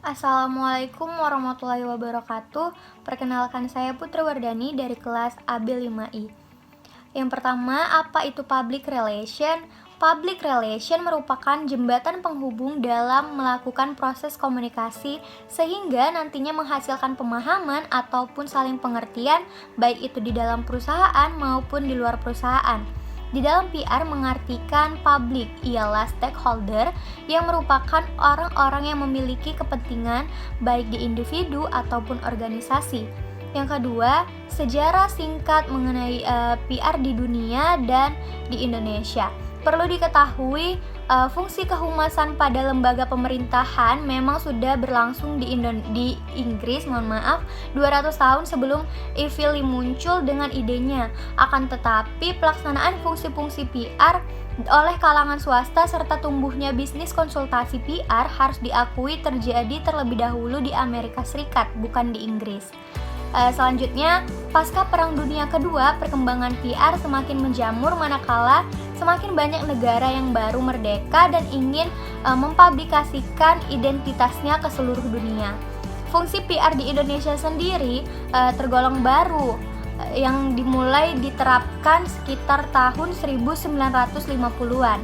Assalamualaikum warahmatullahi wabarakatuh. Perkenalkan, saya Putri Wardani dari kelas AB5I. Yang pertama, apa itu public relation? Public relation merupakan jembatan penghubung dalam melakukan proses komunikasi sehingga nantinya menghasilkan pemahaman ataupun saling pengertian, baik itu di dalam perusahaan maupun di luar perusahaan. Di dalam PR mengartikan publik ialah stakeholder yang merupakan orang-orang yang memiliki kepentingan baik di individu ataupun organisasi. Yang kedua, sejarah singkat mengenai PR di dunia dan di Indonesia. Perlu diketahui, fungsi kehumasan pada lembaga pemerintahan memang sudah berlangsung di Inggris, 200 tahun sebelum Ivy muncul dengan idenya. Akan tetapi, pelaksanaan fungsi-fungsi PR oleh kalangan swasta serta tumbuhnya bisnis konsultasi PR harus diakui terjadi terlebih dahulu di Amerika Serikat, bukan di Inggris. Selanjutnya, pasca Perang Dunia Kedua, perkembangan PR semakin menjamur manakala semakin banyak negara yang baru merdeka dan ingin mempublikasikan identitasnya ke seluruh dunia. Fungsi PR di Indonesia sendiri tergolong baru yang dimulai diterapkan sekitar tahun 1950-an.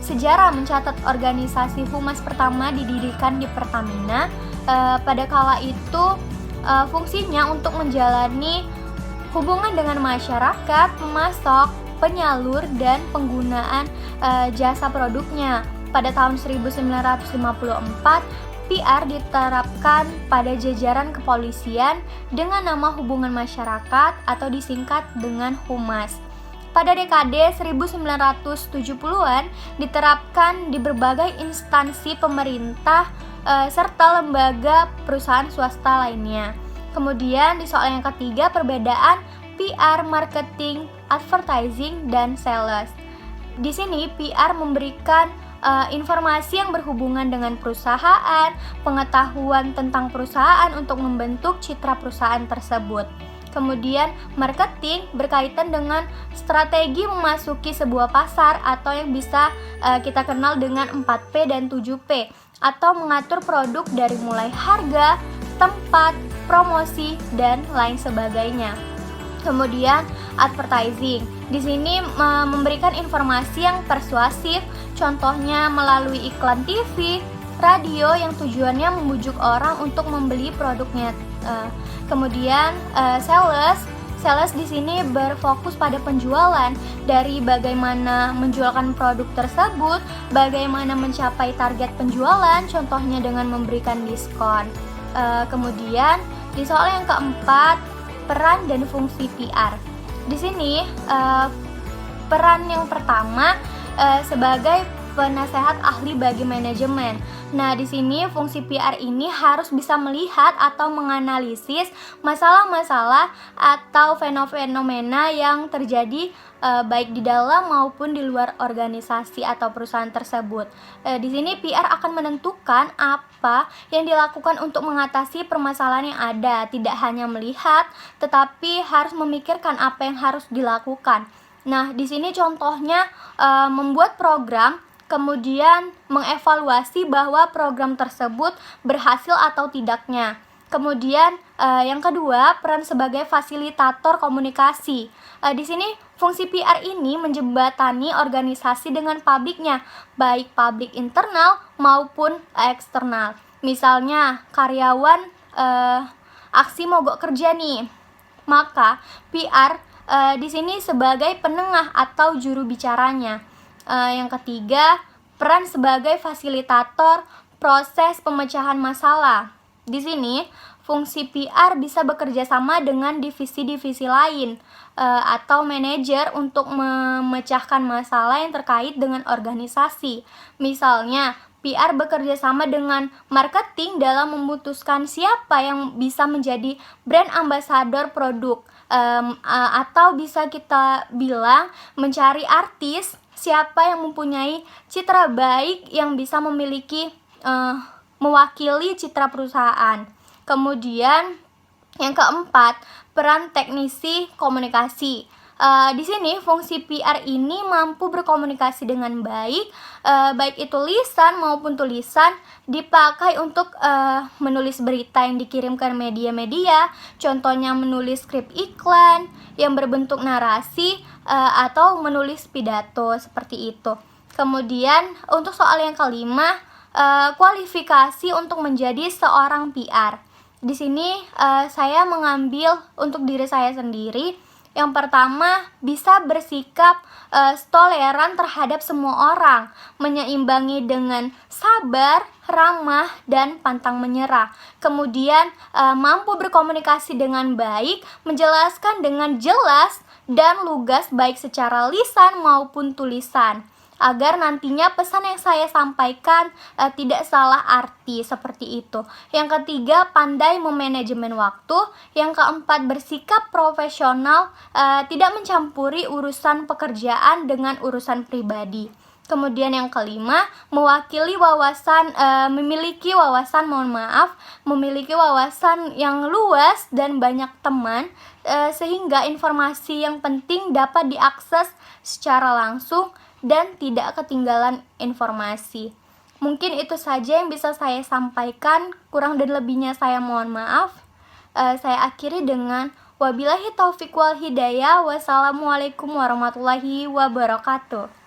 Sejarah mencatat organisasi humas pertama didirikan di Pertamina. Pada kala itu fungsinya untuk menjalani hubungan dengan masyarakat, pemasok, penyalur, dan penggunaan jasa produknya. Pada tahun 1954, PR diterapkan pada jajaran kepolisian dengan nama hubungan masyarakat atau disingkat dengan Humas. Pada dekade 1970-an diterapkan di berbagai instansi pemerintah serta lembaga perusahaan swasta lainnya. Kemudian di soal yang ketiga, perbedaan PR, marketing, advertising, dan sales. Di sini PR memberikan informasi yang berhubungan dengan perusahaan, pengetahuan tentang perusahaan untuk membentuk citra perusahaan tersebut. Kemudian marketing berkaitan dengan strategi memasuki sebuah pasar atau yang bisa kita kenal dengan 4P dan 7P, atau mengatur produk dari mulai harga, tempat, promosi, dan lain sebagainya. Kemudian advertising. Di sini memberikan informasi yang persuasif, contohnya melalui iklan TV, radio yang tujuannya membujuk orang untuk membeli produknya. Kemudian sales di sini berfokus pada penjualan, dari bagaimana menjualkan produk tersebut, bagaimana mencapai target penjualan, contohnya dengan memberikan diskon. Kemudian di soal yang keempat, peran dan fungsi PR. Di sini peran yang pertama sebagai penasehat ahli bagi manajemen. Nah, di sini fungsi PR ini harus bisa melihat atau menganalisis masalah-masalah atau fenomena yang terjadi baik di dalam maupun di luar organisasi atau perusahaan tersebut. Di sini PR akan menentukan apa yang dilakukan untuk mengatasi permasalahan yang ada, tidak hanya melihat, tetapi harus memikirkan apa yang harus dilakukan. Nah, di sini contohnya membuat program, kemudian mengevaluasi bahwa program tersebut berhasil atau tidaknya. Kemudian yang kedua, peran sebagai fasilitator komunikasi. Di sini fungsi PR ini menjembatani organisasi dengan publiknya, baik publik internal maupun eksternal. Misalnya karyawan aksi mogok kerja nih, maka PR di sini sebagai penengah atau juru bicaranya. Yang ketiga, peran sebagai fasilitator proses pemecahan masalah. Di sini, fungsi PR bisa bekerja sama dengan divisi-divisi lain atau manajer untuk memecahkan masalah yang terkait dengan organisasi. Misalnya, PR bekerja sama dengan marketing dalam memutuskan siapa yang bisa menjadi brand ambassador produk, atau bisa kita bilang mencari artis siapa yang mempunyai citra baik yang bisa memiliki mewakili citra perusahaan. Kemudian yang keempat, peran teknisi komunikasi. Di sini fungsi PR ini mampu berkomunikasi dengan baik, baik itu lisan maupun tulisan, dipakai untuk menulis berita yang dikirimkan media-media, contohnya menulis skrip iklan yang berbentuk narasi, atau menulis pidato seperti itu. Kemudian untuk soal yang kelima, kualifikasi untuk menjadi seorang PR. Di sini saya mengambil untuk diri saya sendiri. Yang pertama, bisa bersikap toleran terhadap semua orang, menyeimbangi dengan sabar, ramah, dan pantang menyerah. Kemudian mampu berkomunikasi dengan baik, menjelaskan dengan jelas dan lugas baik secara lisan maupun tulisan, agar nantinya pesan yang saya sampaikan tidak salah arti seperti itu. Yang ketiga, pandai memanajemen waktu. Yang keempat, bersikap profesional, tidak mencampuri urusan pekerjaan dengan urusan pribadi. Kemudian yang kelima, memiliki wawasan yang luas dan banyak teman, sehingga informasi yang penting dapat diakses secara langsung dan tidak ketinggalan informasi. Mungkin itu saja yang bisa saya sampaikan, kurang dan lebihnya saya mohon maaf. Saya akhiri dengan wabillahi taufiq wal hidayah. Wassalamualaikum warahmatullahi wabarakatuh.